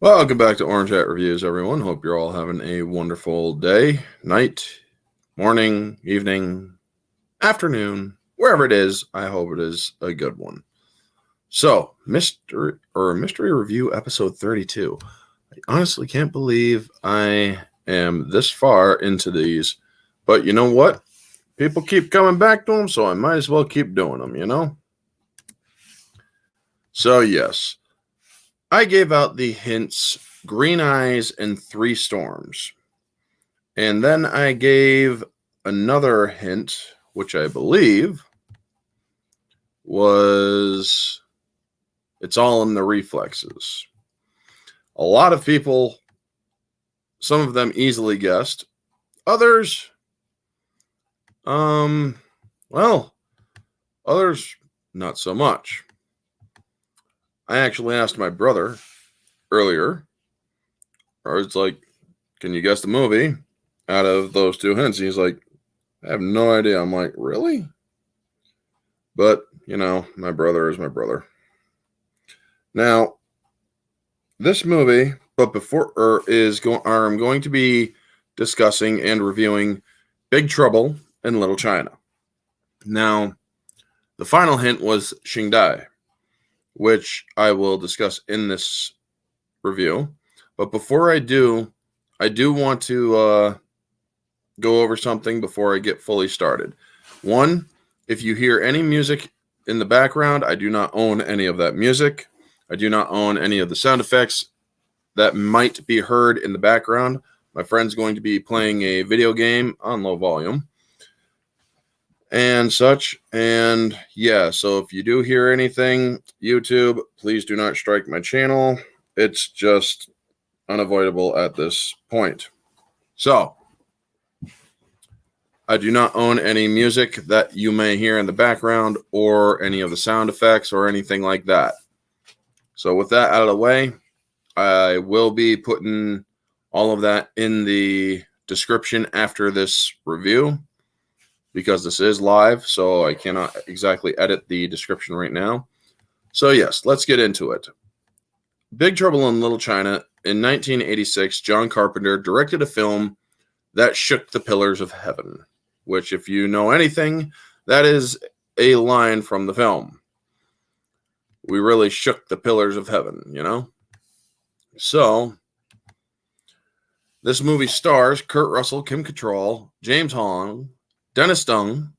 Welcome back to Orange Hat Reviews, everyone. Hope you're all having a wonderful day, night, morning, evening, afternoon, wherever it is. I hope it is a good one. So, mystery review episode 32. I honestly can't believe I am this far into these, but you know what? People keep coming back to them, so I might as well keep doing them, So, yes, I gave out the hints Green Eyes and Three Storms. And then I gave another hint, which I believe was It's All in the Reflexes. A lot of people, some of them easily guessed. Others, others not so much. I actually asked my brother earlier, or it's like, can you guess the movie out of those two hints? He's like, I have no idea. I'm like, really? But, my brother is my brother. Now, this movie, but I'm going to be discussing and reviewing Big Trouble in Little China. Now, the final hint was Xingdai, which I will discuss in this review. But before I do want to go over something before I get fully started. One, if you hear any music in the background, I do not own any of that music. I do not own any of the sound effects that might be heard in the background. My friend's going to be playing a video game on low volume and such. And yeah, so if you do hear anything, YouTube, please do not strike my channel. It's just unavoidable at this point. So, I do not own any music that you may hear in the background or any of the sound effects or anything like that. So with that out of the way, I will be putting all of that in the description after this review because this is live, so I cannot exactly edit the description right now. So yes, let's get into it. Big Trouble in Little China. In 1986, John Carpenter directed a film that shook the pillars of heaven, which, if you know anything, that is a line from the film. We really shook the pillars of heaven. So, this movie stars Kurt Russell, Kim Cattrall, James Hong, Dennis Dunn,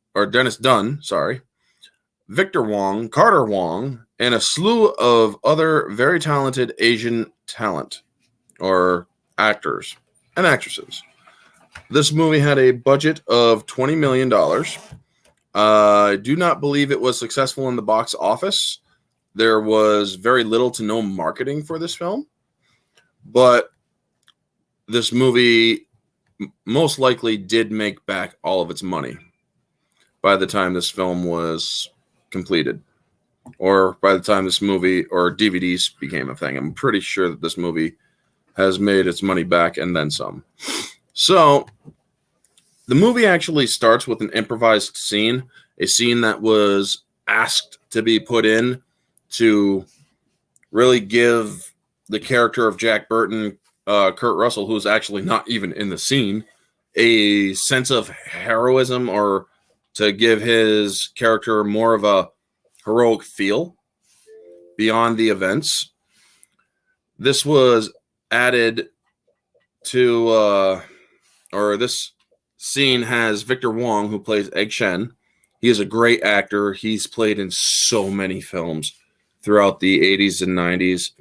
Victor Wong, Carter Wong, and a slew of other very talented Asian talent, or actors and actresses. This movie had a budget of $20 million. I do not believe it was successful in the box office. There was very little to no marketing for this film. But this movie most likely did make back all of its money by the time this film was completed. Or by the time this movie or DVDs became a thing. I'm pretty sure that this movie has made its money back and then some. So, the movie actually starts with an improvised scene, a scene that was asked to be put in to really give the character of Jack Burton, Kurt Russell, who's actually not even in the scene, a sense of heroism, or to give his character more of a heroic feel beyond the events. This was added to, this scene has Victor Wong, who plays Egg Shen. He is a great actor. He's played in so many films throughout the 80s and 90s.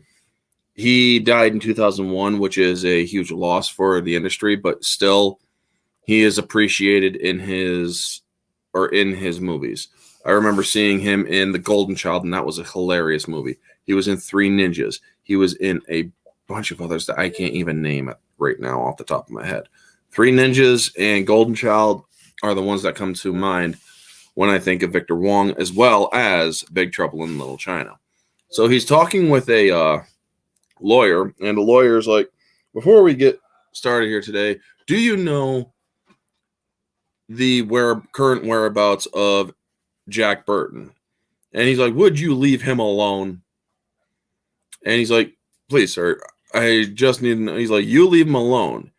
He died in 2001, which is a huge loss for the industry, but still, he is appreciated in his movies. I remember seeing him in The Golden Child, and that was a hilarious movie. He was in Three Ninjas. He was in a bunch of others that I can't even name right now off the top of my head. Three Ninjas and Golden Child are the ones that come to mind when I think of Victor Wong, as well as Big Trouble in Little China. So he's talking with a lawyer, and the lawyer's like, before we get started here today, do you know the current whereabouts of Jack Burton? And he's like, would you leave him alone? And he's like, please, sir, I just need to know. He's like, you leave him alone.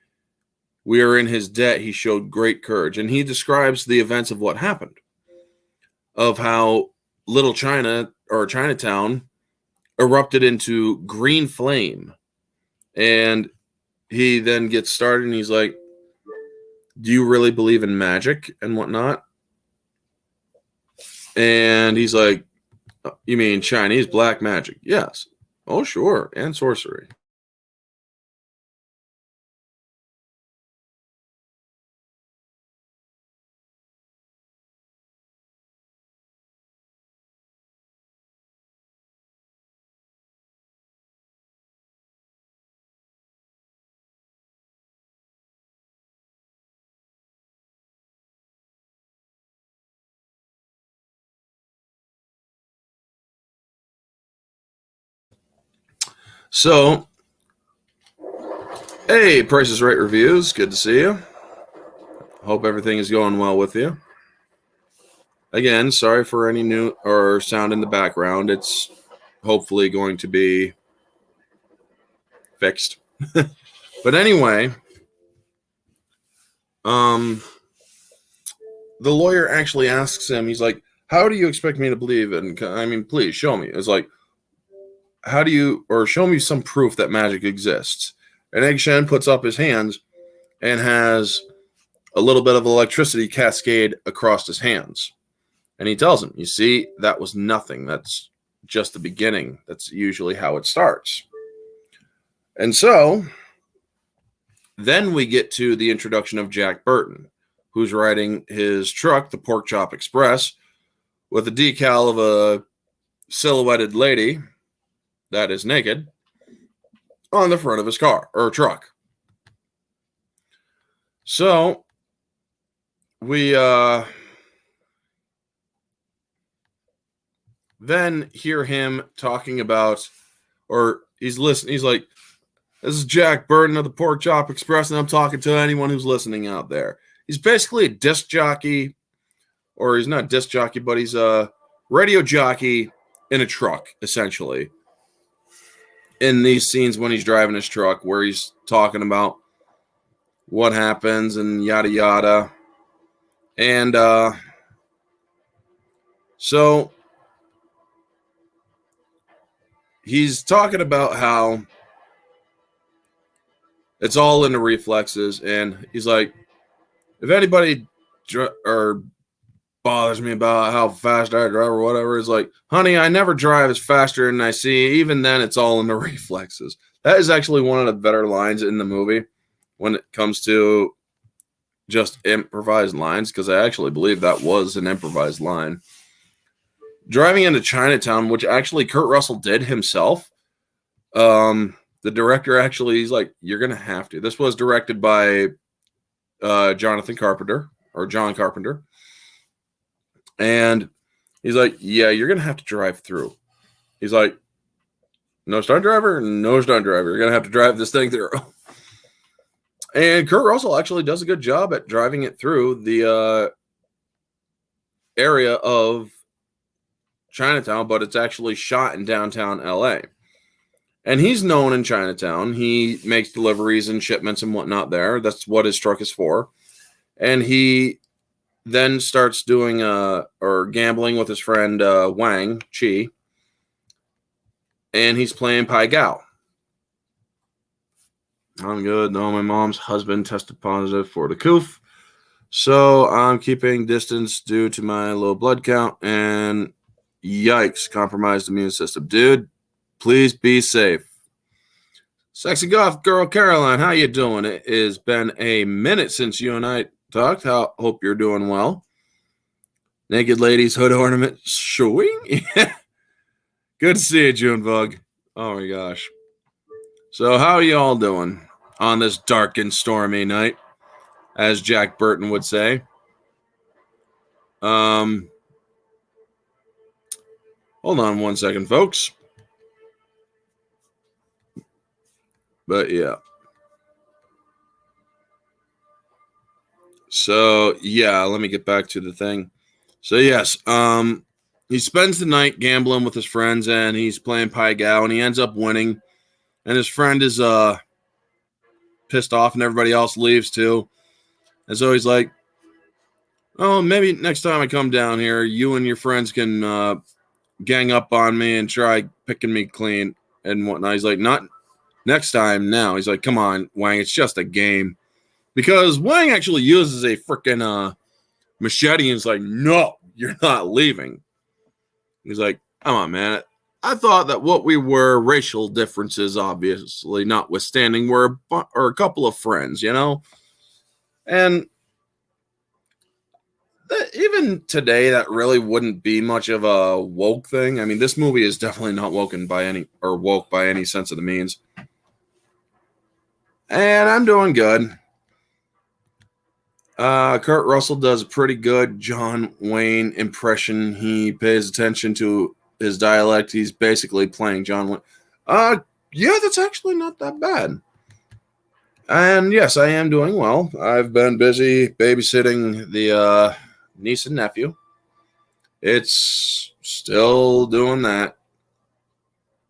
We are in his debt. He showed great courage. And he describes the events of what happened, of how Little China or Chinatown erupted into green flame. And he then gets started and he's like, do you really believe in magic and whatnot? And he's like, you mean Chinese black magic? Yes. Oh, sure. And sorcery. So, hey, Price is Right Reviews. Good to see you. Hope everything is going well with you. Again, sorry for any new or sound in the background. It's hopefully going to be fixed. But anyway, the lawyer actually asks him, he's like, how do you expect me to believe? And I mean, please show me. It's like, how do you, or show me some proof that magic exists? And Egg Shen puts up his hands and has a little bit of electricity cascade across his hands. And he tells him, you see, that was nothing. That's just the beginning. That's usually how it starts. And so then we get to the introduction of Jack Burton, who's riding his truck, the Pork Chop Express, with a decal of a silhouetted lady that is naked on the front of his car or truck. So we then hear him talking about, or he's listening. He's like, this is Jack Burton of the Pork Chop Express, and I'm talking to anyone who's listening out there. He's basically a disc jockey, or he's not a disc jockey, but he's a radio jockey in a truck, essentially. In these scenes when he's driving his truck, where he's talking about what happens and yada yada. And so he's talking about how it's all in the reflexes, and he's like, if anybody or bothers me about how fast I drive or whatever, it's like, honey, I never drive as faster than I see. Even then, it's all in the reflexes. That is actually one of the better lines in the movie when it comes to just improvised lines, because I actually believe that was an improvised line. Driving into Chinatown, which actually Kurt Russell did himself. The director actually, he's like, you're going to have to. This was directed by Jonathan Carpenter, or John Carpenter. And he's like, yeah, you're going to have to drive through. He's like, no stunt driver? No stunt driver. You're going to have to drive this thing through. And Kurt Russell actually does a good job at driving it through the area of Chinatown, but it's actually shot in downtown LA. And he's known in Chinatown. He makes deliveries and shipments and whatnot there. That's what his truck is for. And he then starts doing or gambling with his friend Wang Chi. And he's playing Pai Gao. I'm good. No, my mom's husband tested positive for the coof. So I'm keeping distance due to my low blood count. And yikes, compromised immune system. Dude, please be safe. Sexy golf girl Caroline, how you doing? It has been a minute since you and I talked. Hope you're doing well. Naked ladies, hood ornament, showing. Good to see you, Junebug. Oh my gosh. So how are you all doing on this dark and stormy night, as Jack Burton would say? Hold on one second, folks. But yeah. So yeah, let me get back to the thing. So yes, he spends the night gambling with his friends, and he's playing Pai Gao, and he ends up winning. and his friend is pissed off, and everybody else leaves too. And so he's like, "Oh, maybe next time I come down here, you and your friends can gang up on me and try picking me clean and whatnot." He's like, "Not next time now." He's like, "Come on, Wang, it's just a game." Because Wang actually uses a freaking machete and is like, "No, you're not leaving." He's like, "Come on, man. I thought that what we were, racial differences, obviously notwithstanding, were a couple of friends, you know?" And even today, that really wouldn't be much of a woke thing. I mean, this movie is definitely not woke by any sense of the means. And I'm doing good. Kurt Russell does a pretty good John Wayne impression. He pays attention to his dialect. He's basically playing John Wayne. Yeah, that's actually not that bad. And yes, I am doing well. I've been busy babysitting the niece and nephew. It's still doing that.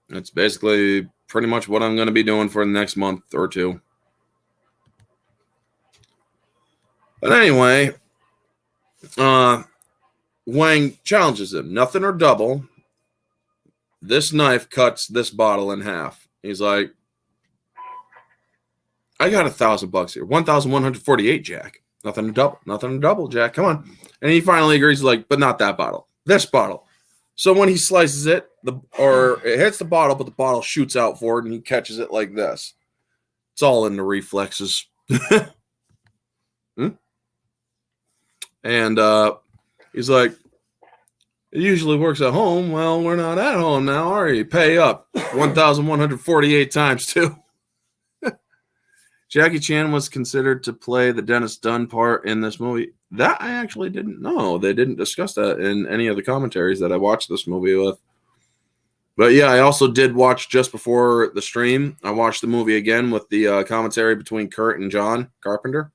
It's basically pretty much what I'm going to be doing for the next month or two. But anyway, Wang challenges him. Nothing or double. This knife cuts this bottle in half. He's like, "I got $1,000 here. 1,148, Jack. Nothing to double, Jack. Come on." And he finally agrees, like, "But not that bottle. This bottle." So when he slices it, it hits the bottle, but the bottle shoots out forward, and he catches it like this. It's all in the reflexes. And he's like, "It usually works at home." "Well, we're not at home now, are you? Pay up. 1,148 times 2. Jackie Chan was considered to play the Dennis Dunn part in this movie. That I actually didn't know. They didn't discuss that in any of the commentaries that I watched this movie with. But yeah, I also did watch just before the stream. I watched the movie again with the commentary between Kurt and John Carpenter.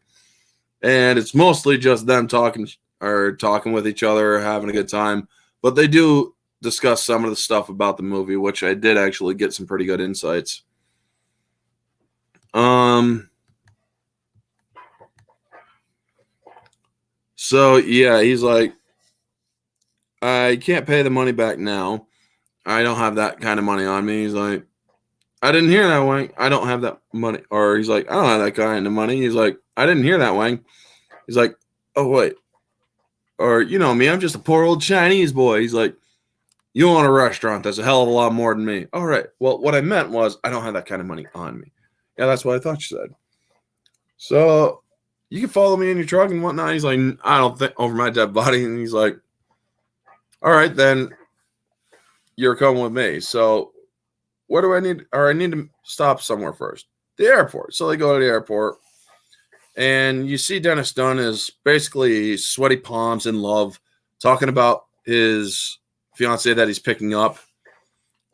And it's mostly just them talking with each other, having a good time. But they do discuss some of the stuff about the movie, which I did actually get some pretty good insights. So yeah, he's like, "I can't pay the money back now. I don't have that kind of money on me." He's like, "I didn't hear that, Wang. I don't have that money." Or he's like, "I don't have that kind of money." He's like, "I didn't hear that, Wang." He's like, "Oh, wait." Or, "You know me, I'm just a poor old Chinese boy." He's like, "You own a restaurant. That's a hell of a lot more than me." "All right. Well, what I meant was I don't have that kind of money on me." "Yeah, that's what I thought you said. So you can follow me in your truck and whatnot." He's like, "I don't think over my dead body." And he's like, "All right, then you're coming with me. So what do I need? Or I need to stop somewhere first." "The airport." So they go to the airport. And you see Dennis Dunn is basically sweaty palms in love, talking about his fiancée that he's picking up.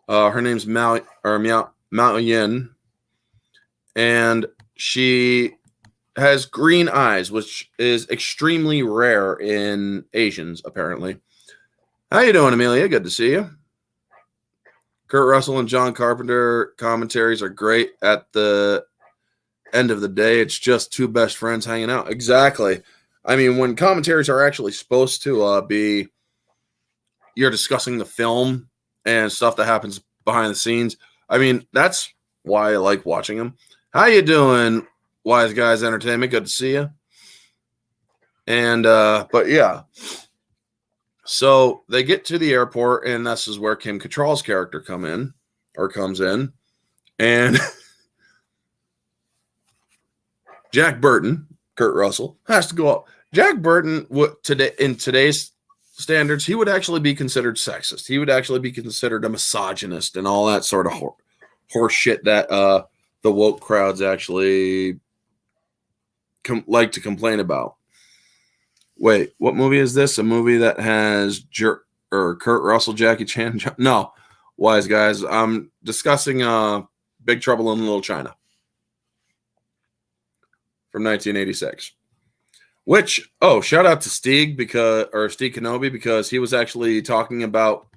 Her name's Mao Yin, and she has green eyes, which is extremely rare in Asians, apparently. "How you doing, Amelia? Good to see you." Kurt Russell and John Carpenter commentaries are great. At the end of the day, it's just two best friends hanging out. Exactly. I mean, when commentaries are actually supposed to be, you're discussing the film and stuff that happens behind the scenes. I mean, that's why I like watching them. "How you doing, Wise Guys Entertainment? Good to see you." And but yeah, so they get to the airport, and this is where Kim Cattrall's character comes in, and Jack Burton, Kurt Russell, has to go up. Jack Burton in today's standards, he would actually be considered sexist. He would actually be considered a misogynist and all that sort of horse shit that the woke crowds actually like to complain about. Wait, what movie is this? A movie that has Kurt Russell, Jackie Chan? No, Wise Guys. I'm discussing Big Trouble in Little China from 1986. Which, shout out to Steve Kenobi, because he was actually talking about,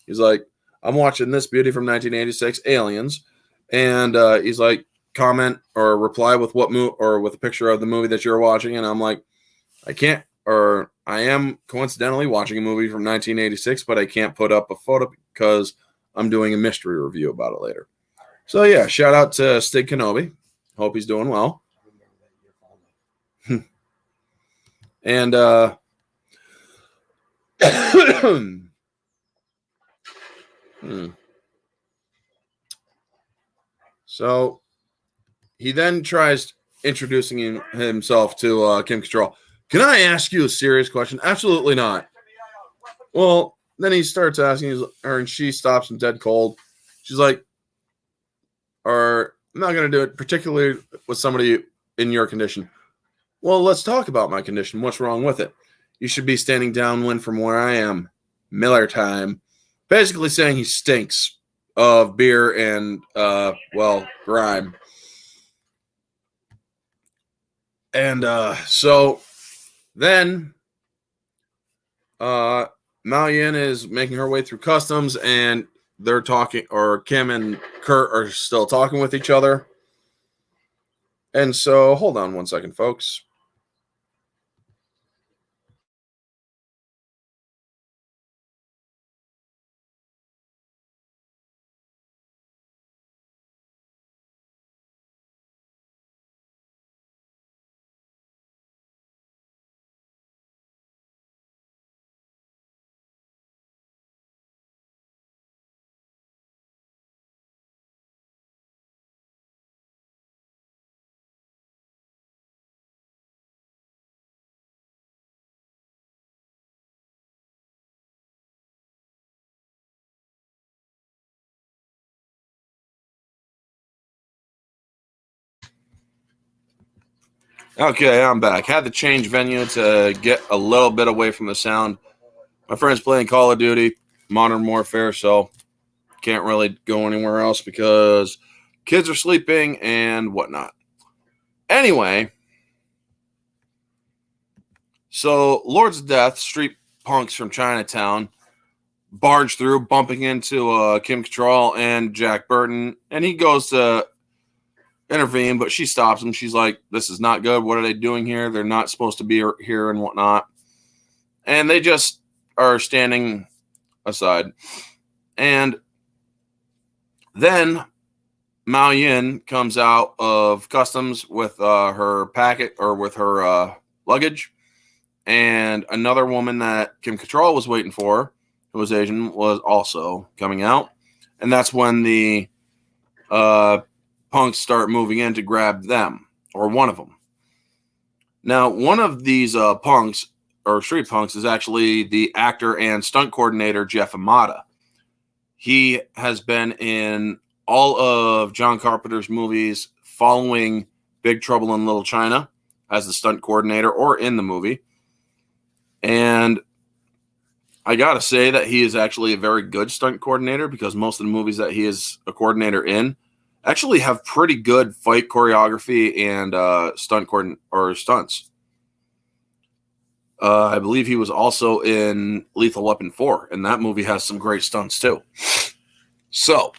he's like, "I'm watching this beauty from 1986, Aliens," And he's like, comment or reply with what movie or with a picture of the movie that you're watching. And I'm like, I can't, or I am coincidentally watching a movie from 1986, but I can't put up a photo because I'm doing a mystery review about it later. So yeah, shout out to Stig Kenobi. Hope he's doing well. And so he then tries introducing himself to Kim Cattrall. Can I ask you a serious question? Absolutely not. Well, then he starts asking her, and she stops him dead cold. She's like, or I'm not going to do it, particularly with somebody in your condition. Well, let's talk about my condition. What's wrong with it? You should be standing downwind from where I am. Miller time. Basically saying he stinks of beer and, grime. And so then Mao Yin is making her way through customs, and they're talking, or Kim and Kurt are still talking with each other. And so, hold on one second, folks. Okay, I'm back. Had to change venue to get a little bit away from the sound. My friend's playing Call of Duty, Modern Warfare, so can't really go anywhere else because kids are sleeping and whatnot. Anyway, so Lords of Death, street punks from Chinatown, barge through, bumping into Kim Cattrall and Jack Burton, and he goes to intervene, but she stops him. She's like, this is not good. What are they doing here? They're not supposed to be here and whatnot. And they just are standing aside. And then Mao Yin comes out of customs with her packet, or with her luggage. And another woman that Kim Cattrall was waiting for, who was Asian, was also coming out. And that's when the punks start moving in to grab them, or one of them. Now, one of these punks, or street punks, is actually the actor and stunt coordinator Jeff Amata. He has been in all of John Carpenter's movies following Big Trouble in Little China as the stunt coordinator, or in the movie. And I gotta say that he is actually a very good stunt coordinator, because most of the movies that he is a coordinator in actually have pretty good fight choreography and stunts. I believe he was also in Lethal Weapon 4, and that movie has some great stunts too. So,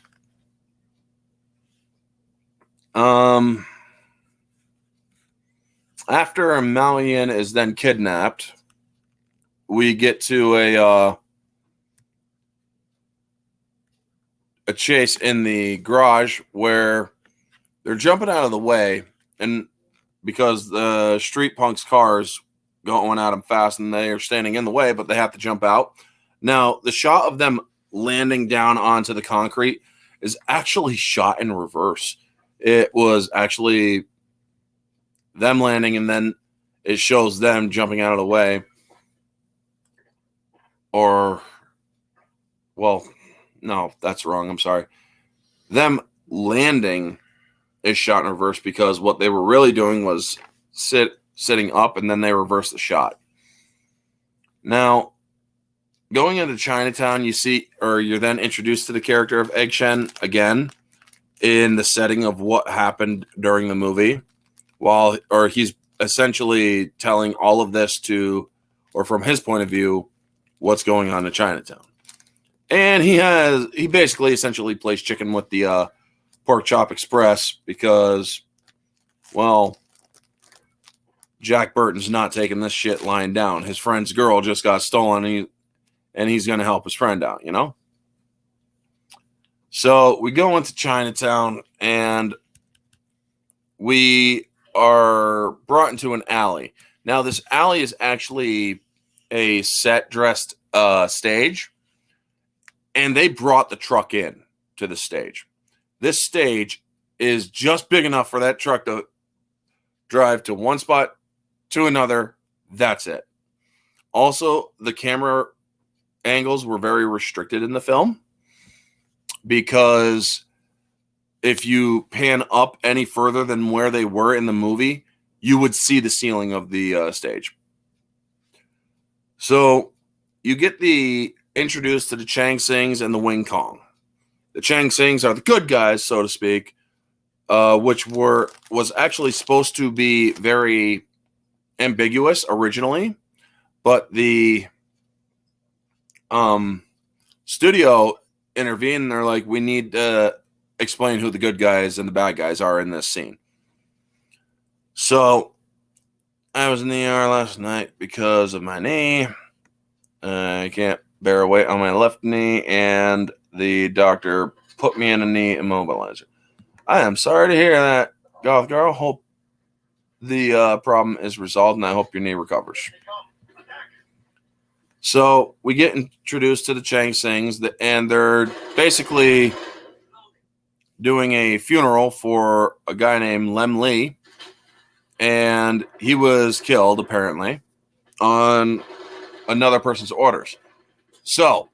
after Mao Yin is then kidnapped, we get to a chase in the garage where they're jumping out of the way, and because the street punks' cars going at them fast, and they are standing in the way, but they have to jump out. Now, the shot of them landing down onto the concrete is actually shot in reverse. It was actually them landing, and then it shows them jumping out of the way. Or, well, no, that's wrong. I'm sorry. Them landing is shot in reverse, because what they were really doing was sitting up, and then they reverse the shot. Now, going into Chinatown, you're then introduced to the character of Egg Shen again in the setting of what happened during the movie, he's essentially telling all of this from his point of view, what's going on in Chinatown. And he basically essentially plays chicken with the Pork Chop Express because, well, Jack Burton's not taking this shit lying down. His friend's girl just got stolen, and he's going to help his friend out, you know? So we go into Chinatown, and we are brought into an alley. Now, this alley is actually a set-dressed stage, and they brought the truck in to the stage. This stage is just big enough for that truck to drive to one spot to another. That's it. Also, the camera angles were very restricted in the film because if you pan up any further than where they were in the movie, you would see the ceiling of the stage. So you get introduced to the Chang Sings and the Wing Kong. The Chang Sings are the good guys, so to speak, which was actually supposed to be very ambiguous originally, but the studio intervened, and they're like, we need to explain who the good guys and the bad guys are in this scene. So I was in the ER last night because of my knee. I can't bear weight on my left knee, and the doctor put me in a knee immobilizer. I am sorry to hear that, Goth Girl. Hope the problem is resolved, and I hope your knee recovers. So we get introduced to the Chang Sings, and they're basically doing a funeral for a guy named Lem Lee, and he was killed, apparently, on another person's orders. So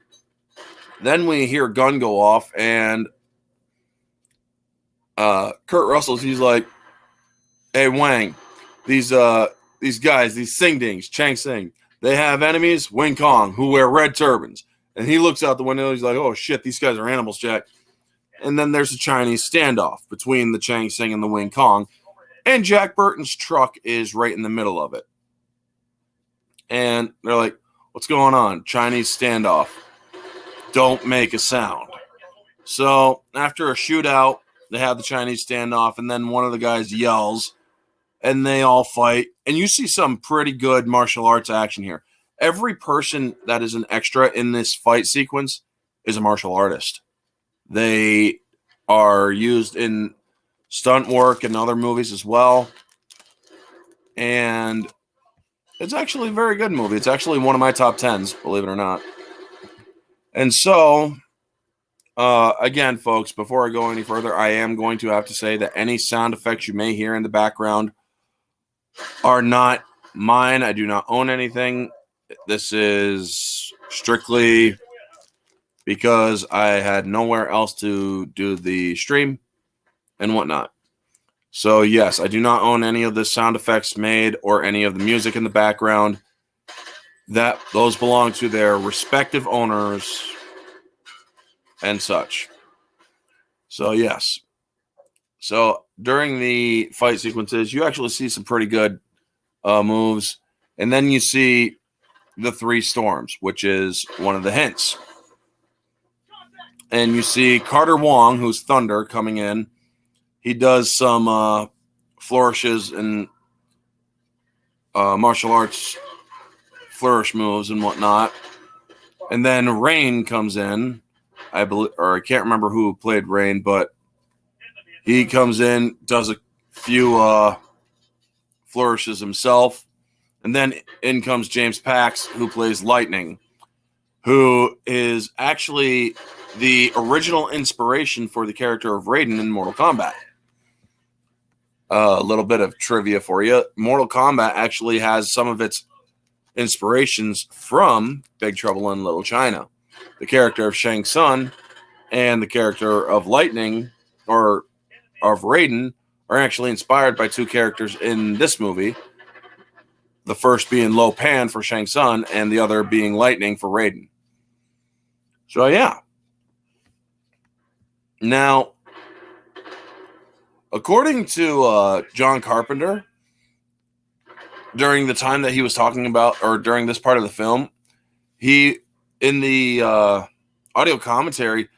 then we hear a gun go off, and Kurt Russell's, he's like, hey, Wang, these guys, these Sing-Dings, Chang Sing, they have enemies, Wing Kong, who wear red turbans. And he looks out the window, he's like, oh, shit, these guys are animals, Jack. And then there's a Chinese standoff between the Chang Sing and the Wing Kong, and Jack Burton's truck is right in the middle of it. And they're like, what's going on? Chinese standoff. Don't make a sound. So after a shootout, they have the Chinese standoff, and then one of the guys yells, and they all fight. And you see some pretty good martial arts action here. Every person that is an extra in this fight sequence is a martial artist. They are used in stunt work and other movies as well. And it's actually a very good movie. It's actually one of my top 10s, believe it or not. And so, again, folks, before I go any further, I am going to have to say that any sound effects you may hear in the background are not mine. I do not own anything. This is strictly because I had nowhere else to do the stream and whatnot. So, yes, I do not own any of the sound effects made or any of the music in the background. Those belong to their respective owners and such. So, yes. So, during the fight sequences, you actually see some pretty good moves. And then you see the three storms, which is one of the hints. And you see Carter Wong, who's Thunder, coming in. He does some flourishes and martial arts flourish moves and whatnot. And then Rain comes in. I believe, or I can't remember who played Rain, but he comes in, does a few flourishes himself. And then in comes James Pax, who plays Lightning, who is actually the original inspiration for the character of Raiden in Mortal Kombat. A little bit of trivia for you. Mortal Kombat actually has some of its inspirations from Big Trouble in Little China. The character of Shang Tsung and the character of Lightning, or of Raiden, are actually inspired by two characters in this movie. The first being Lo Pan for Shang Tsung, and the other being Lightning for Raiden. So, yeah. Now, according to John Carpenter, during the time that he was talking about, or during this part of the film, he, in the audio commentary,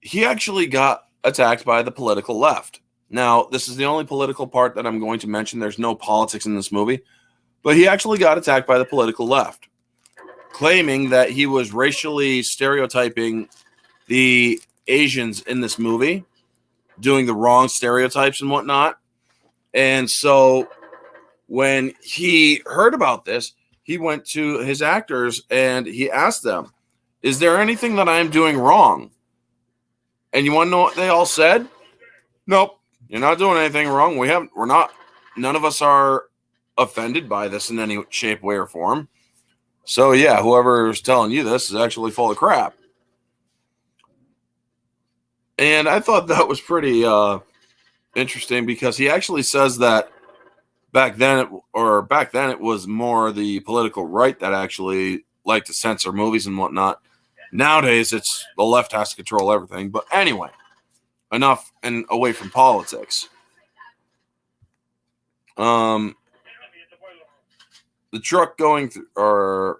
he actually got attacked by the political left. Now, this is the only political part that I'm going to mention. There's no politics in this movie, but he actually got attacked by the political left, claiming that he was racially stereotyping the Asians in this movie, doing the wrong stereotypes and whatnot. And so when he heard about this, he went to his actors and he asked them, is there anything that I'm doing wrong? And you want to know what they all said? Nope, you're not doing anything wrong. None of us are offended by this in any shape, way, or form. So yeah, whoever's telling you this is actually full of crap. And I thought that was pretty interesting, because he actually says that back then it was more the political right that actually liked to censor movies and whatnot. Nowadays, it's the left has to control everything. But anyway, enough and away from politics. The truck going through,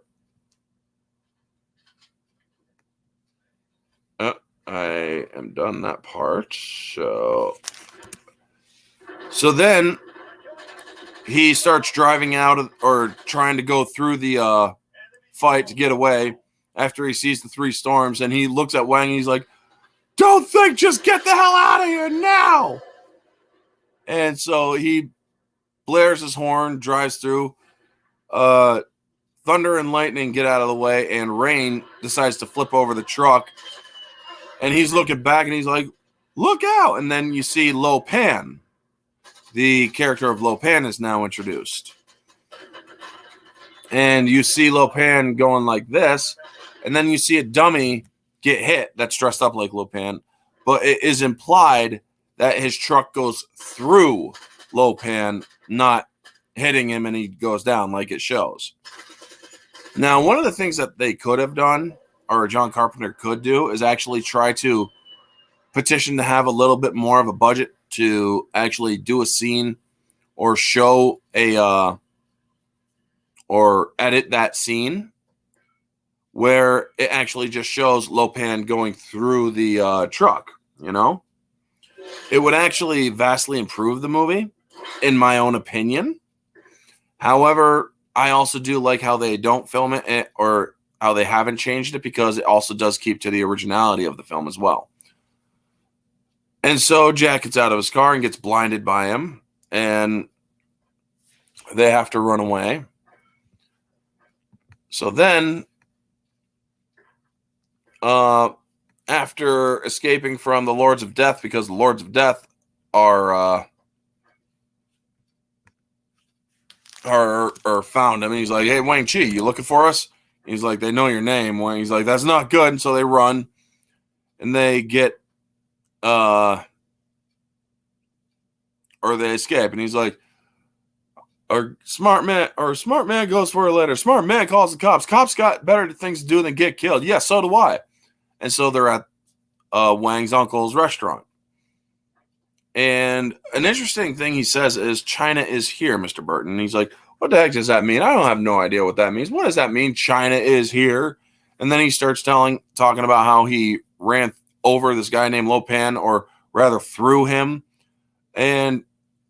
I am done that part. So then he starts driving out or trying to go through the fight to get away after he sees the three storms, and he looks at Wang and he's like, don't think, just get the hell out of here now. And so he blares his horn, drives through. Thunder and lightning get out of the way, and Rain decides to flip over the truck. And he's looking back and he's like, look out. And then you see Lo Pan. The character of Lo Pan is now introduced. And you see Lo Pan going like this. And then you see a dummy get hit that's dressed up like Lo Pan. But it is implied that his truck goes through Lo Pan, not hitting him, and he goes down like it shows. Now, one of the things that they could have done, or John Carpenter could do, is actually try to petition to have a little bit more of a budget to actually do a scene or show or edit that scene where it actually just shows Lo Pan going through the truck, you know? It would actually vastly improve the movie, in my own opinion. However, I also do like how they don't film it, or how they haven't changed it, because it also does keep to the originality of the film as well. And so Jack gets out of his car and gets blinded by him, and they have to run away. So then, after escaping from the Lords of Death, because the Lords of Death are found him, and he's like, hey, Wang Chi, you looking for us? He's like, they know your name. Wang, he's like, that's not good. And so they run, and they get or they escape, and he's like, smart man goes for a letter. Smart man calls the cops. Cops got better things to do than get killed. Yeah, so do I. And so they're at Wang's uncle's restaurant. And an interesting thing he says is, China is here, Mr. Burton. And he's like, what the heck does that mean? I don't have no idea what that means. What does that mean, China is here? And then he starts talking about how he ran over this guy named Lo Pan, or rather through him. And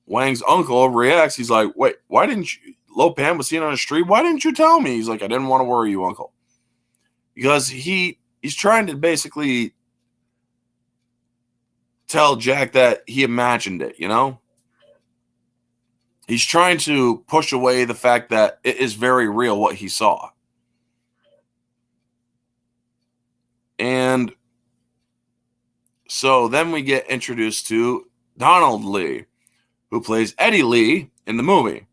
Wang's uncle reacts. He's like, wait, why didn't you? Lo Pan was seen on the street. Why didn't you tell me? He's like, I didn't want to worry you, uncle. Because he's trying to basically tell Jack that he imagined it, you know? He's trying to push away the fact that it is very real what he saw. And so then we get introduced to Donald Lee, who plays Eddie Lee in the movie.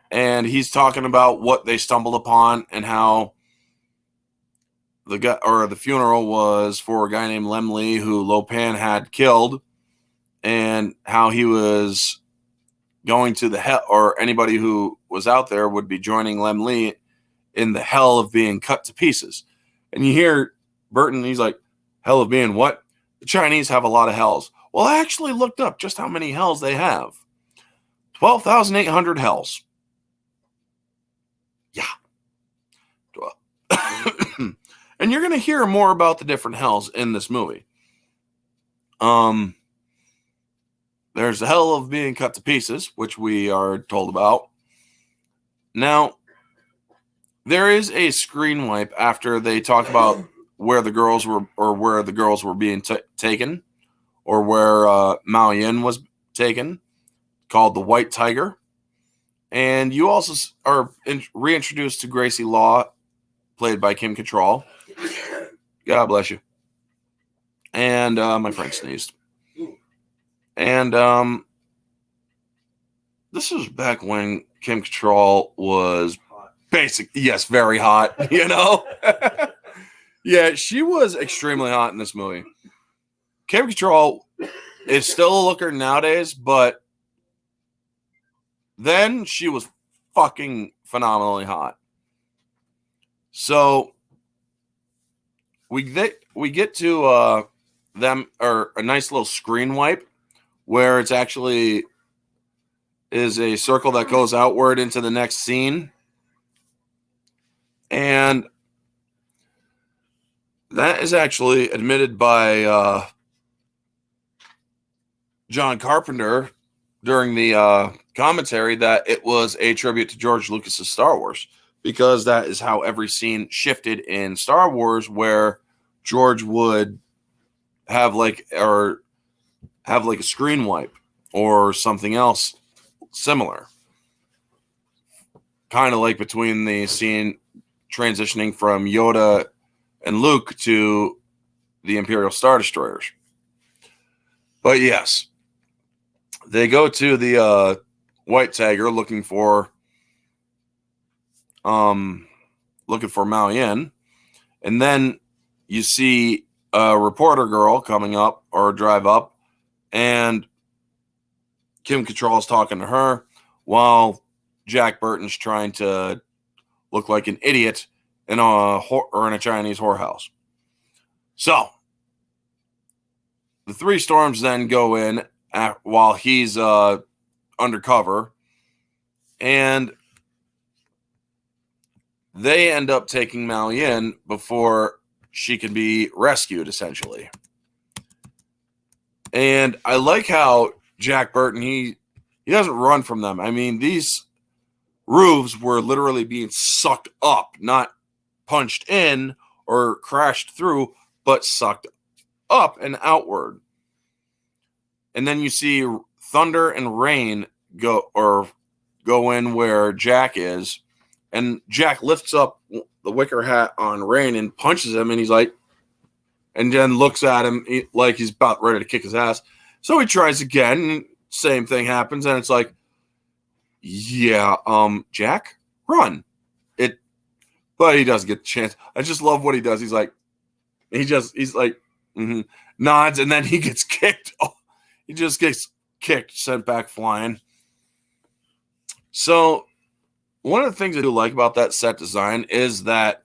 And he's talking about what they stumbled upon, and how the funeral was for a guy named Lem Lee, who Lo Pan had killed, and how he was going to the hell, or anybody who was out there would be joining Lem Lee in the hell of being cut to pieces. And you hear Burton, he's like, hell of being what? The Chinese have a lot of hells. Well, I actually looked up just how many hells they have. 12,800 hells. Yeah. And you're going to hear more about the different hells in this movie. There's a hell of being cut to pieces, which we are told about. Now, there is a screen wipe after they talk about where the girls were being taken, or where Mao Yin was taken, called the White Tiger. And you also are reintroduced to Gracie Law, played by Kim Cattrall. God bless you. And my friend sneezed. And this was back when Kim Cattrall was very hot, you know? Yeah, she was extremely hot in this movie. Kim Cattrall is still a looker nowadays, but then she was fucking phenomenally hot. So we get to them, or a nice little screen wipe where it's actually is a circle that goes outward into the next scene. And that is actually admitted by John Carpenter during the commentary that it was a tribute to George Lucas's Star Wars, because that is how every scene shifted in Star Wars, where George would have like a screen wipe or something else similar, kind of like between the scene transitioning from Yoda and Luke to the Imperial Star Destroyers. But yes, they go to the White Tiger looking for Mao Yin, and then you see a reporter girl coming up or drive up, and Kim Cattrall's talking to her while Jack Burton's trying to look like an idiot in a Chinese whorehouse. So the three Storms then go in while he's undercover, and they end up taking Mao Yin before she can be rescued, essentially. And I like how Jack Burton, he doesn't run from them. I mean, these roofs were literally being sucked up, not punched in or crashed through, but sucked up and outward. And then you see thunder and rain go in where Jack is, and Jack lifts up the wicker hat on Rain and punches him, and he's like, and then looks at him like he's about ready to kick his ass. So he tries again, and same thing happens, and it's like, yeah, Jack, run. But he doesn't get the chance. I just love what he does. He's like, nods, and then he gets kicked. He just gets kicked, sent back flying. So one of the things I do like about that set design is that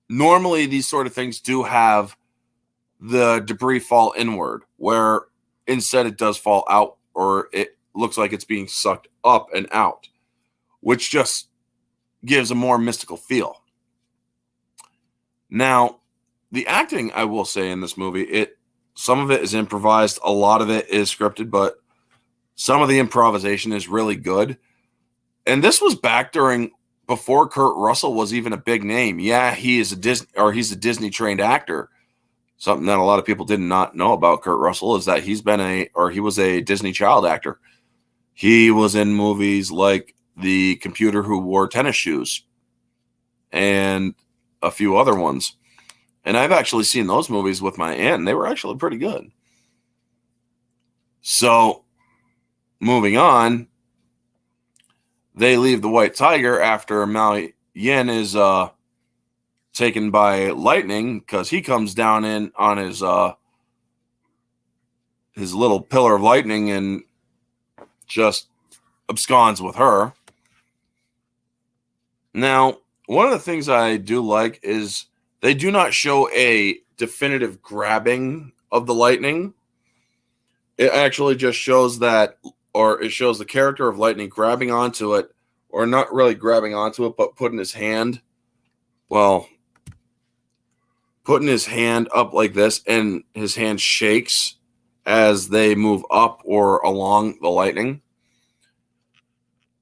normally these sort of things do have the debris fall inward, where instead it does fall out, or it looks like it's being sucked up and out, which just gives a more mystical feel. Now, the acting, I will say, in this movie, some of it is improvised, a lot of it is scripted, but some of the improvisation is really good. And this was back before Kurt Russell was even a big name. Yeah, he's a Disney trained actor. Something that a lot of people did not know about Kurt Russell is that he was a Disney child actor. He was in movies like The Computer Who Wore Tennis Shoes and a few other ones. And I've actually seen those movies with my aunt, and they were actually pretty good. So, moving on, they leave the White Tiger after Mao Yin is taken by lightning, because he comes down in on his little pillar of lightning and just absconds with her. Now, one of the things I do like is they do not show a definitive grabbing of the lightning. It actually just shows it shows the character of Lightning grabbing onto it, or not really grabbing onto it, but putting his hand, putting his hand up like this, and his hand shakes as they move up or along the lightning.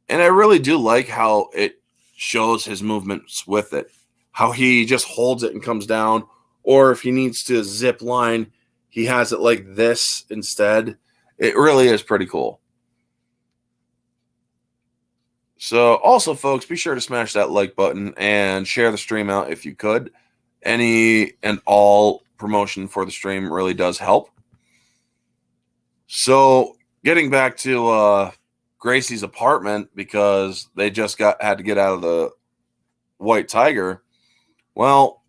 And I really do like how it shows his movements with it, how he just holds it and comes down, or if he needs to zip line, he has it like this instead. It really is pretty cool. So also, folks, be sure to smash that like button and share the stream out if you could. Any and all promotion for the stream really does help. So getting back to Gracie's apartment, because they just had to get out of the White Tiger. Well,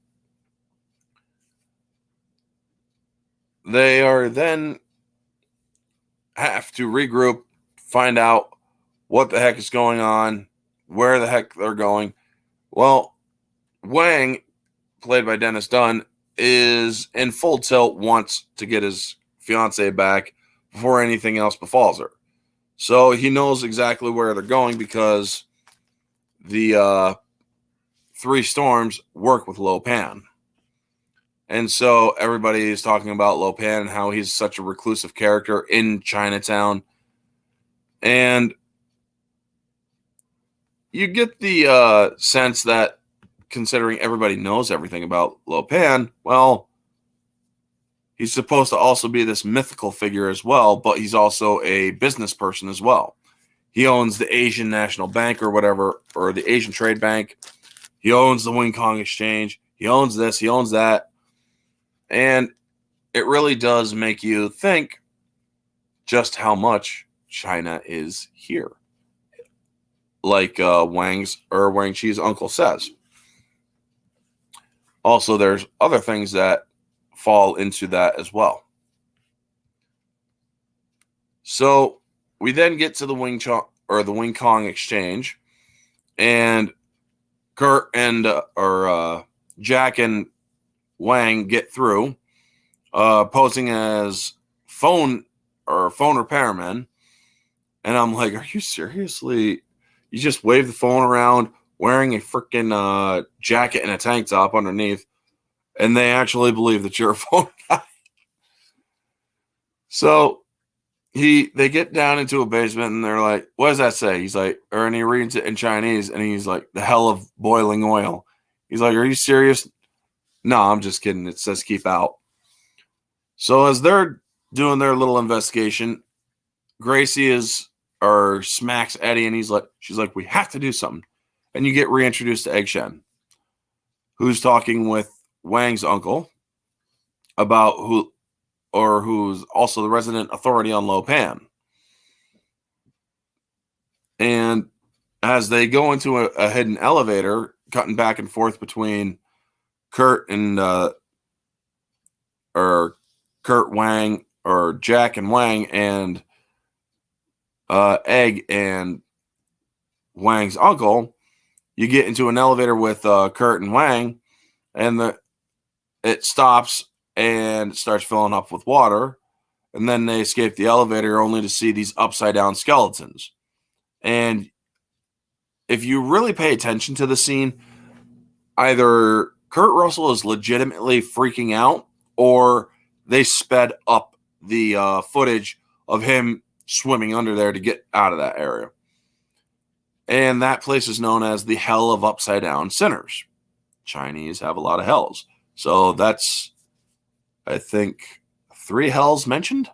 they are then have to regroup, find out what the heck is going on, where the heck they're going. Well, Wang, played by Dennis Dunn, is in full tilt, wants to get his fiancee back before anything else befalls her. So he knows exactly where they're going because the Three Storms work with Lo Pan. And so everybody is talking about Lo Pan and how he's such a reclusive character in Chinatown. And you get the sense that, considering everybody knows everything about Lo Pan, well, he's supposed to also be this mythical figure as well, but he's also a business person as well. He owns the Asian National Bank or whatever, or the Asian Trade Bank. He owns the Wing Kong Exchange. He owns this. He owns that. And it really does make you think just how much China is here. Like Wang Chi's uncle says. Also, there's other things that fall into that as well. So we then get to the Wing Kong Exchange, and Kurt and Jack and Wang get through, posing as phone repairmen, and I'm like, are you seriously? You just wave the phone around wearing a freaking jacket and a tank top underneath, and they actually believe that you're a phone guy. So they get down into a basement, and they're like, what does that say? He's like, and he reads it in Chinese, and he's like, the hell of boiling oil. He's like, are you serious? No, I'm just kidding. It says keep out. So as they're doing their little investigation, Gracie smacks Eddie, and she's like, we have to do something. And you get reintroduced to Egg Shen, who's talking with Wang's uncle about who's also the resident authority on Lo Pan. And as they go into a hidden elevator, cutting back and forth between Kurt and Kurt Wang, or Jack and Wang, and Egg and Wang's uncle, you get into an elevator with Kurt and Wang, and it stops and starts filling up with water, and then they escape the elevator only to see these upside down skeletons. And if you really pay attention to the scene, either Kurt Russell is legitimately freaking out, or they sped up the footage of him swimming under there to get out of that area. And that place is known as the Hell of Upside Down Sinners. Chinese have a lot of hells. So that's, I think, 3 hells mentioned.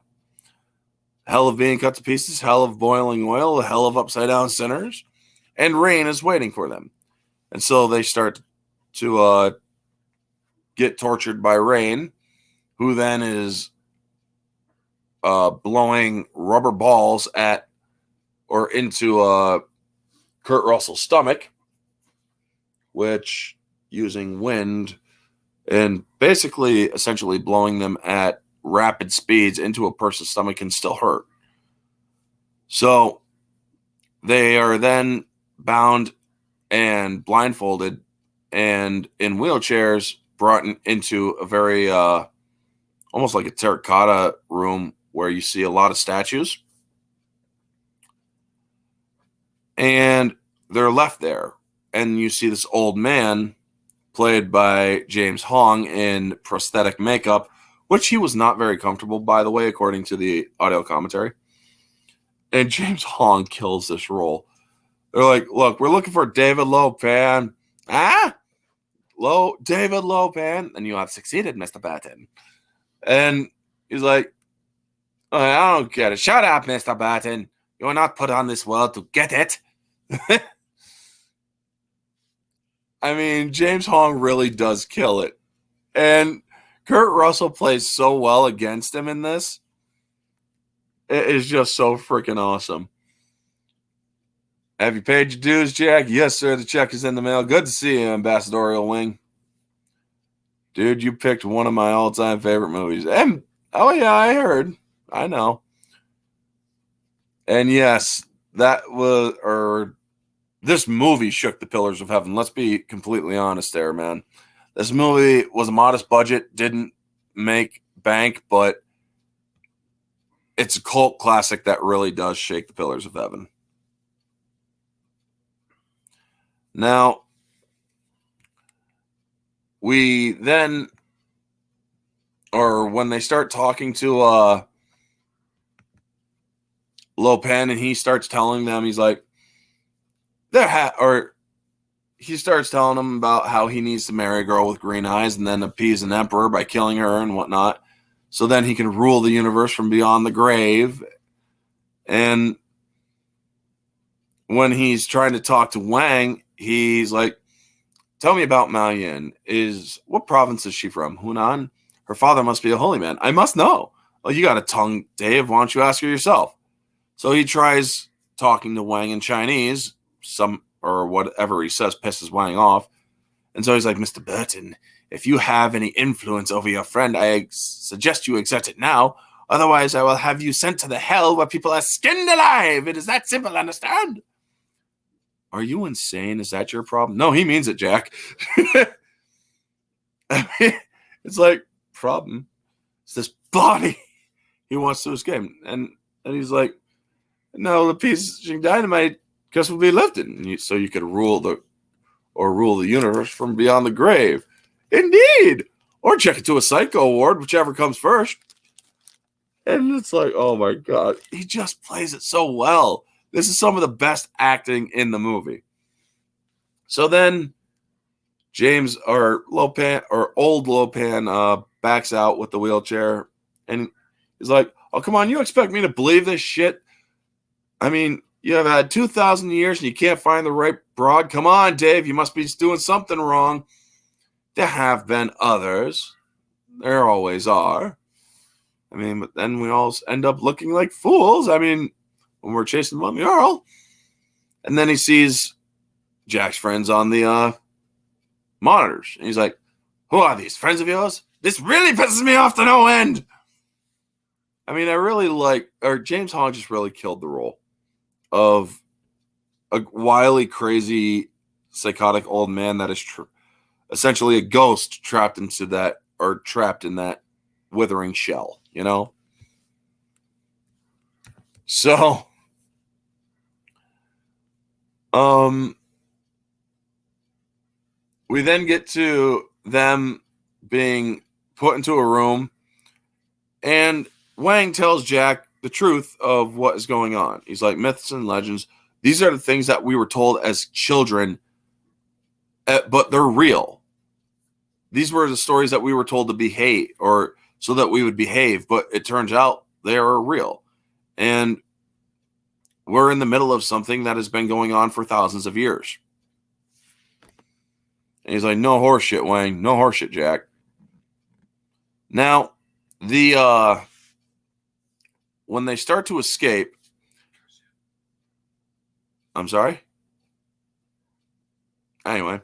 Hell of being cut to pieces, hell of boiling oil, the hell of upside down sinners, and rain is waiting for them. And so they start to get tortured by Rain, who then is blowing rubber balls at or into Kurt Russell's stomach, which, using wind and basically essentially blowing them at rapid speeds into a person's stomach, can still hurt. So they are then bound and blindfolded and in wheelchairs brought into a very almost like a terracotta room where you see a lot of statues, and they're left there, and you see this old man played by James Hong in prosthetic makeup, which he was not very comfortable, by the way, according to the audio commentary. And James Hong kills this role. They're like, look, we're looking for David Lopan. David Lopan. And you have succeeded, Mr. Batten. And he's like, oh, I don't get it. Shut up, Mr. Batten. You are not put on this world to get it. I mean, James Hong really does kill it. And Kurt Russell plays so well against him in this. It is just so freaking awesome. Have you paid your dues, Jack? Yes, sir. The check is in the mail. Good to see you, Ambassadorial Wing. Dude, you picked one of my all-time favorite movies. And, oh, yeah, I heard. I know. And, yes, this movie shook the pillars of heaven. Let's be completely honest there, man. This movie was a modest budget, didn't make bank, but it's a cult classic that really does shake the pillars of heaven. Now, when they start talking to Lopan, and he starts telling them, he's like, he starts telling them about how he needs to marry a girl with green eyes and then appease an emperor by killing her and whatnot, so then he can rule the universe from beyond the grave. And when he's trying to talk to Wang, he's like, tell me about Mao Yin. What province is she from? Hunan? Her father must be a holy man. I must know. Well, you got a tongue, Dave. Why don't you ask her yourself? So he tries talking to Wang in Chinese, or whatever he says pisses Wang off. And so he's like, Mr. Burton, if you have any influence over your friend, I suggest you exert it now. Otherwise, I will have you sent to the hell where people are skinned alive. It is that simple, understand? Are you insane? Is that your problem? No, he means it, Jack. I mean, it's like, problem. It's this body he wants to escape. And he's like, no, the piece of dynamite will be lifted. So you could rule the universe from beyond the grave. Indeed. Or check it to a psycho ward, whichever comes first. And it's like, oh my God. He just plays it so well. This is some of the best acting in the movie. So then old Lopan backs out with the wheelchair. And he's like, oh, come on, you expect me to believe this shit? I mean, you have had 2,000 years and you can't find the right broad. Come on, Dave, you must be doing something wrong. There have been others. There always are. I mean, but then we all end up looking like fools. I mean, when we're chasing Mummy Earl. And then he sees Jack's friends on the monitors. And he's like, who are these? Friends of yours? This really pisses me off to no end. I mean, James Hong just really killed the role of a wily, crazy, psychotic old man that is essentially a ghost trapped in that withering shell, you know? So, we then get to them being put into a room, and Wang tells Jack the truth of what is going on. He's like, myths and legends, these are the things that we were told as children, but they're real. These were the stories that we were told to behave, or so that we would behave, but it turns out they are real. And we're in the middle of something that has been going on for thousands of years. And he's like, no horseshit, Wang. No horseshit, Jack. Now, when they start to escape, I'm sorry? Anyway.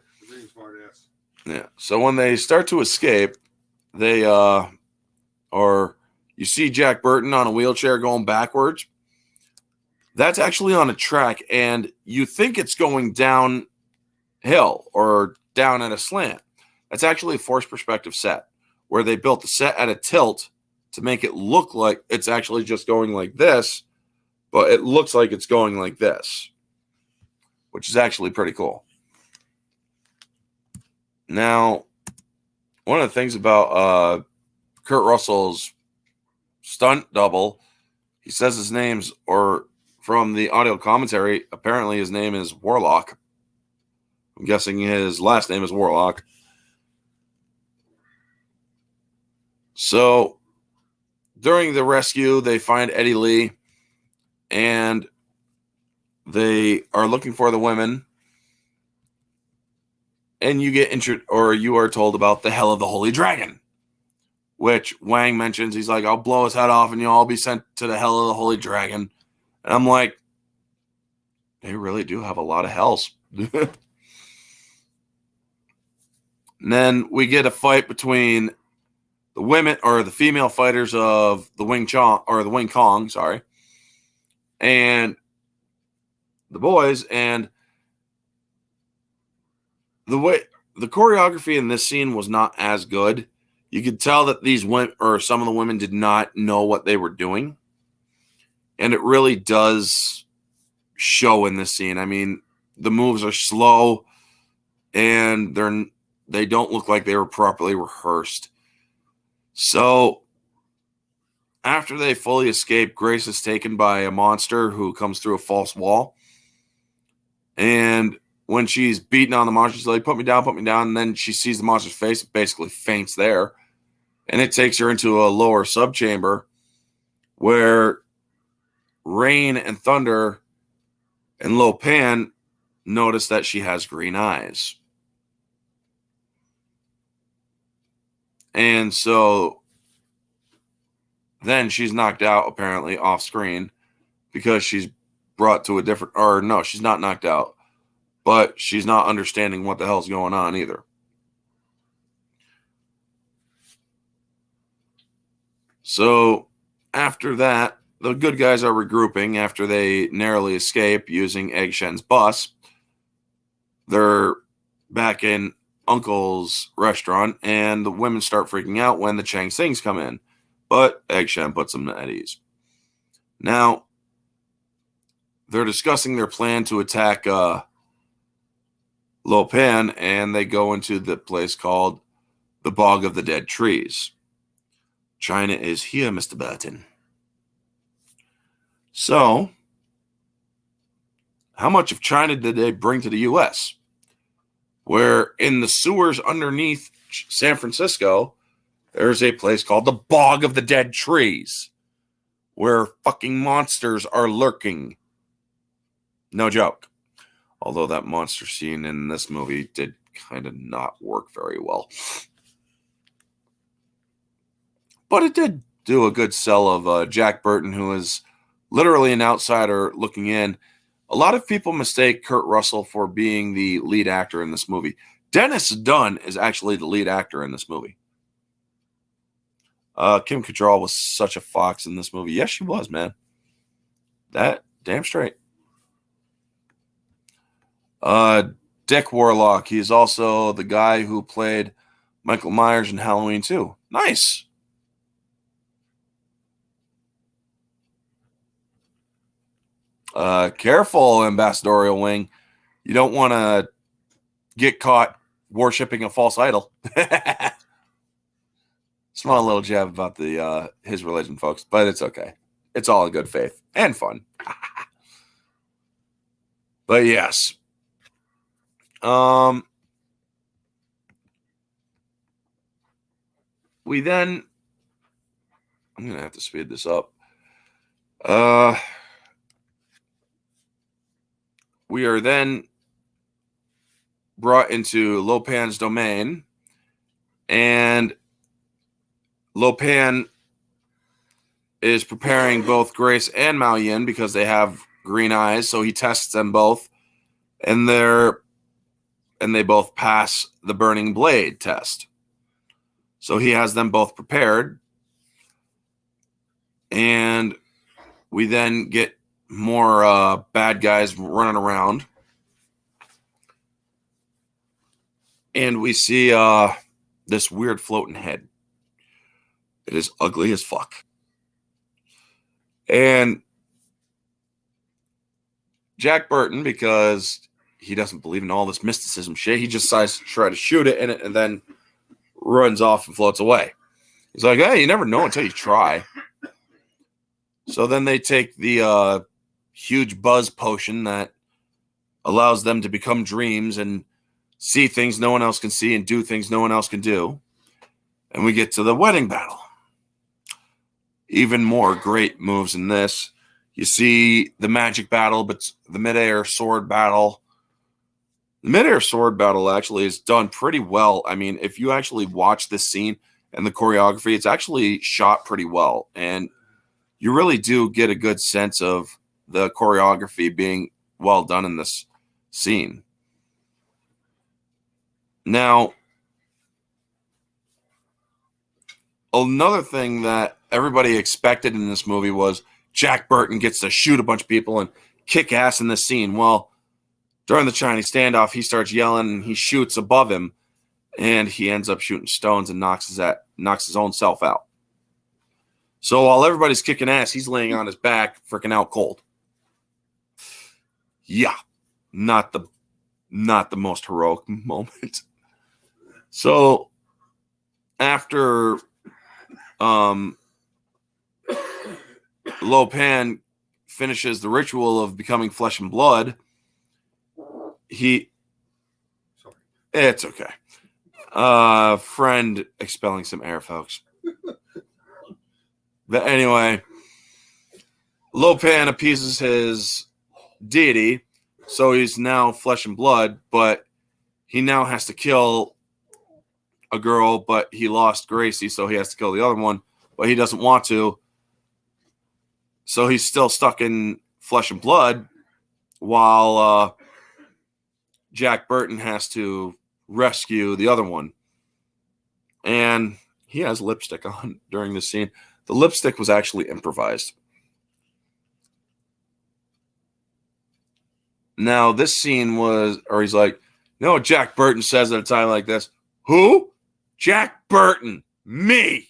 Yeah. So when they start to escape, you see Jack Burton on a wheelchair going backwards. That's actually on a track, and you think it's going downhill or down at a slant. That's actually a forced perspective set where they built the set at a tilt to make it look like it's actually just going like this, but it looks like it's going like this, which is actually pretty cool. Now, one of the things about Kurt Russell's stunt double, he says his name's, or from the audio commentary, apparently his name is Warlock. I'm guessing his last name is Warlock. So during the rescue, they find Eddie Lee, and they are looking for the women. And you get you are told about the Hell of the Holy Dragon, which Wang mentions. He's like, I'll blow his head off and you'll all be sent to the Hell of the Holy Dragon. And I'm like, they really do have a lot of hells. And then we get a fight between the women, or the female fighters of the Wing Kong, sorry, and the boys. And the choreography in this scene was not as good. You could tell that these women, or some of the women, did not know what they were doing. And it really does show in this scene. I mean, the moves are slow and they don't look like they were properly rehearsed. So after they fully escape, Grace is taken by a monster who comes through a false wall. And when she's beating on the monster, she's like, put me down. And then she sees the monster's face, basically faints there. And it takes her into a lower subchamber where Rain and Thunder and Lo Pan notice that she has green eyes. And so then she's knocked out, apparently, off screen, because she's brought to a different, or no, she's not knocked out, but she's not understanding what the hell's going on either. So after that, the good guys are regrouping after they narrowly escape using Egg Shen's bus. They're back in Uncle's restaurant, and the women start freaking out when the Chang Sings come in. But Egg Shen puts them at ease. Now, they're discussing their plan to attack Lo Pan, and they go into the place called the Bog of the Dead Trees. China is here, Mr. Burton. So, how much of China did they bring to the U.S.? Where in the sewers underneath San Francisco, there's a place called the Bog of the Dead Trees, where fucking monsters are lurking. No joke. Although that monster scene in this movie did kind of not work very well. But it did do a good sell of Jack Burton, who is literally an outsider looking in. A lot of people mistake Kurt Russell for being the lead actor in this movie. Dennis Dunn is actually the lead actor in this movie. Kim Cattrall was such a fox in this movie. Yes, she was, man. That damn straight. Dick Warlock. He's also the guy who played Michael Myers in Halloween 2. Nice. Careful, Ambassadorial Wing. You don't want to get caught worshipping a false idol. Small little jab about the his religion, folks, but it's okay. It's all in good faith and fun. But yes. We then, I'm going to have to speed this up. We are then brought into Lo Pan's domain, and Lo Pan is preparing both Grace and Mao Yin because they have green eyes, so he tests them both, and they both pass the Burning Blade test. So he has them both prepared, and we then get more bad guys running around. And we see this weird floating head. It is ugly as fuck. And Jack Burton, because he doesn't believe in all this mysticism shit. He just decides to try to shoot it, and then runs off and floats away. He's like, hey, you never know until you try. So then they take the huge buzz potion that allows them to become dreams and see things no one else can see and do things no one else can do. And we get to the wedding battle. Even more great moves in this. You see the magic battle, but the midair sword battle. The midair sword battle actually is done pretty well. I mean, if you actually watch this scene and the choreography, it's actually shot pretty well. And you really do get a good sense of the choreography being well done in this scene. Now, another thing that everybody expected in this movie was Jack Burton gets to shoot a bunch of people and kick ass in this scene. Well, during the Chinese standoff, he starts yelling and he shoots above him, and he ends up shooting stones and knocks his own self out. So while everybody's kicking ass, he's laying on his back, freaking out cold. Yeah, not the most heroic moment. So after Lo Pan finishes the ritual of becoming flesh and blood, it's okay. Friend expelling some air, folks. But anyway, Lo Pan appeases his deity, so he's now flesh and blood, but he now has to kill a girl, but he lost Gracie, so he has to kill the other one, but he doesn't want to. So he's still stuck in flesh and blood while Jack Burton has to rescue the other one. And he has lipstick on during this scene. The lipstick was actually improvised. Now, this scene was, or he's like, you know what Jack Burton says at a time like this? Who? Jack Burton. Me.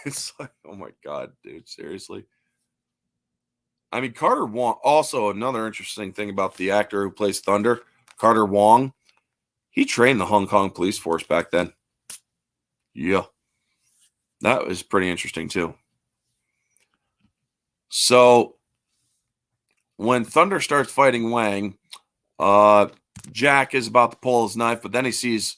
It's like, oh my God, dude, seriously. I mean, Carter Wong, also another interesting thing about the actor who plays Thunder, Carter Wong, he trained the Hong Kong police force back then. Yeah. That was pretty interesting too. So when Thunder starts fighting Wang, Jack is about to pull his knife, but then he sees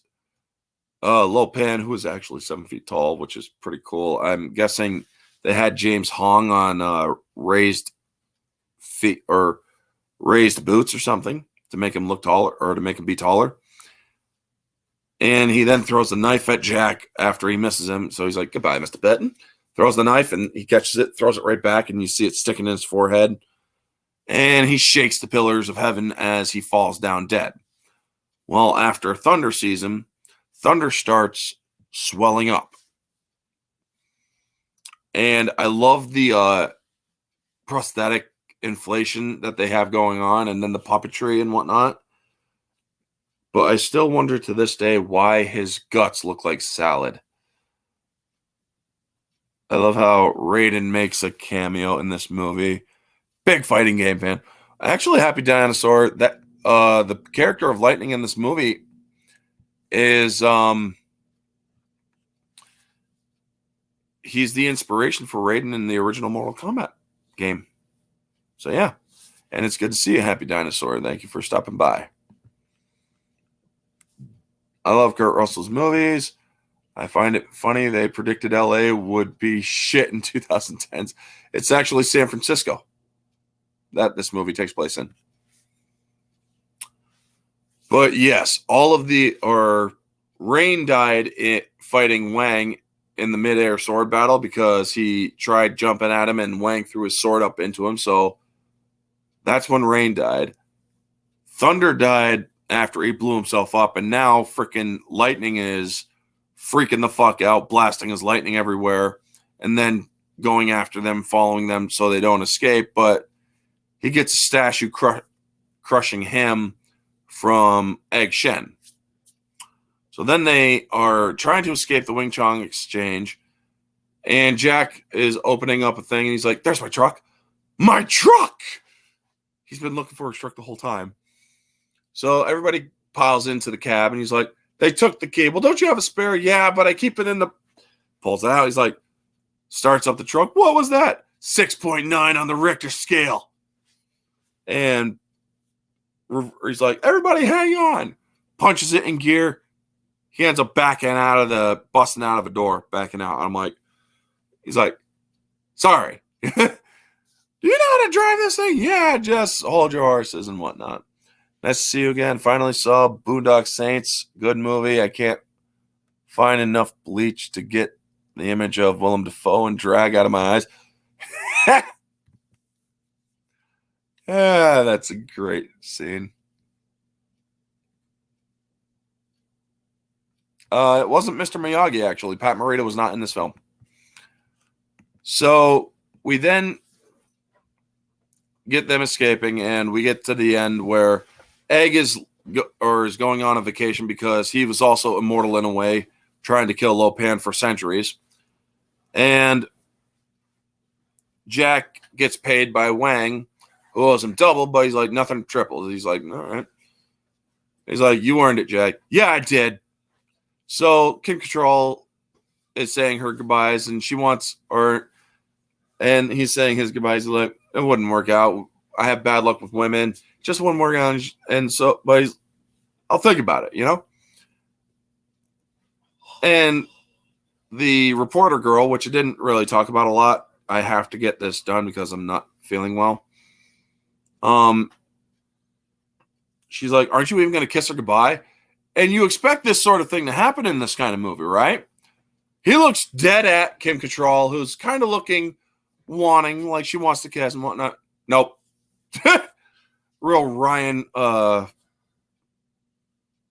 Lo Pan, who is actually 7 feet tall, which is pretty cool. I'm guessing they had James Hong on raised feet or raised boots or something to make him look taller or to make him be taller. And he then throws the knife at Jack after he misses him. So he's like, goodbye, Mr. Benton. Throws the knife and he catches it, throws it right back, and you see it sticking in his forehead. And he shakes the pillars of heaven as he falls down dead. Well, after Thunder sees him, Thunder starts swelling up. And I love the prosthetic inflation that they have going on, and then the puppetry and whatnot. But I still wonder to this day why his guts look like salad. I love how Raiden makes a cameo in this movie. Big fighting game fan. Actually, Happy Dinosaur, that the character of Lightning in this movie is he's the inspiration for Raiden in the original Mortal Kombat game. So yeah, and it's good to see you, Happy Dinosaur. Thank you for stopping by. I love Kurt Russell's movies. I find it funny they predicted LA would be shit in 2010s. It's actually San Francisco that this movie takes place in. But yes, Rain died fighting Wang in the midair sword battle because he tried jumping at him and Wang threw his sword up into him. So that's when Rain died. Thunder died after he blew himself up, and now freaking Lightning is freaking the fuck out, blasting his lightning everywhere, and then going after them, following them so they don't escape. But he gets a statue crushing him from Egg Shen. So then they are trying to escape the Wing Chun exchange, and Jack is opening up a thing, and he's like, there's my truck. My truck! He's been looking for his truck the whole time. So everybody piles into the cab, and he's like, they took the key. Well, don't you have a spare? Yeah, but I keep it in the... Pulls it out. He's like, starts up the truck. What was that? 6.9 on the Richter scale. And he's like, everybody hang on. Punches it in gear. He ends up busting out of a door, backing out. I'm like, he's like, sorry. Do you know how to drive this thing? Yeah, just hold your horses and whatnot. Nice to see you again. Finally saw Boondock Saints. Good movie. I can't find enough bleach to get the image of Willem Dafoe and drag out of my eyes. That's a great scene. It wasn't Mr. Miyagi, actually. Pat Morita was not in this film. So we then get them escaping, and we get to the end where Egg is going on a vacation because he was also immortal in a way, trying to kill Lopan for centuries. And Jack gets paid by Wang, who owes him double, but he's like, nothing triples. He's like, all right. He's like, you earned it, Jack. Yeah, I did. So Kim Cattrall is saying her goodbyes, and and he's saying his goodbyes. He's like, it wouldn't work out. I have bad luck with women. Just wouldn't work out. And so, but I'll think about it, you know? And the reporter girl, which I didn't really talk about a lot, I have to get this done because I'm not feeling well. She's like, aren't you even going to kiss her goodbye? And you expect this sort of thing to happen in this kind of movie, right? He looks dead at Kim Cattrall, who's kind of looking wanting, like she wants to kiss and whatnot. Nope. Real Ryan. Yeah,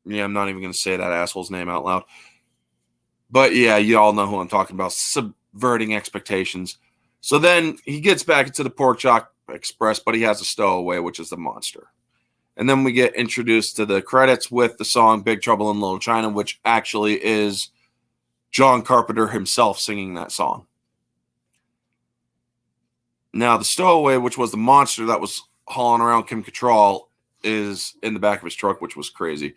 I'm not even going to say that asshole's name out loud. But yeah, you all know who I'm talking about. Subverting expectations. So then he gets back into the Pork Chop Express, but he has a stowaway, which is the monster. And then we get introduced to the credits with the song Big Trouble in Little China, which actually is John Carpenter himself singing that song. Now, the stowaway, which was the monster that was hauling around Kim Cattrall, is in the back of his truck, which was crazy.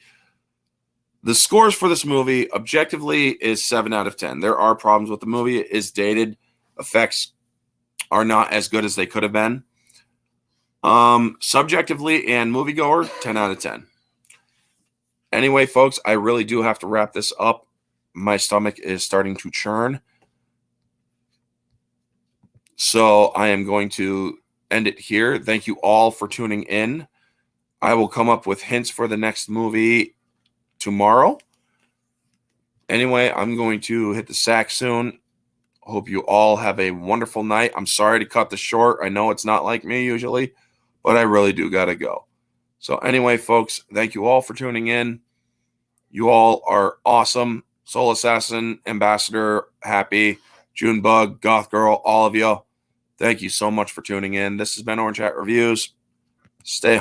The scores for this movie, objectively, is 7 out of 10. There are problems with the movie. It is dated. Effects are not as good as they could have been. Subjectively and moviegoer, 10 out of 10. Anyway, folks, I really do have to wrap this up. My stomach is starting to churn. So I am going to end it here. Thank you all for tuning in. I will come up with hints for the next movie tomorrow. Anyway, I'm going to hit the sack soon. Hope you all have a wonderful night. I'm sorry to cut this short. I know it's not like me usually, but I really do got to go. So anyway, folks, thank you all for tuning in. You all are awesome. Soul Assassin, Ambassador, Happy, Junebug, Goth Girl, all of you. Thank you so much for tuning in. This has been Orange Hat Reviews. Stay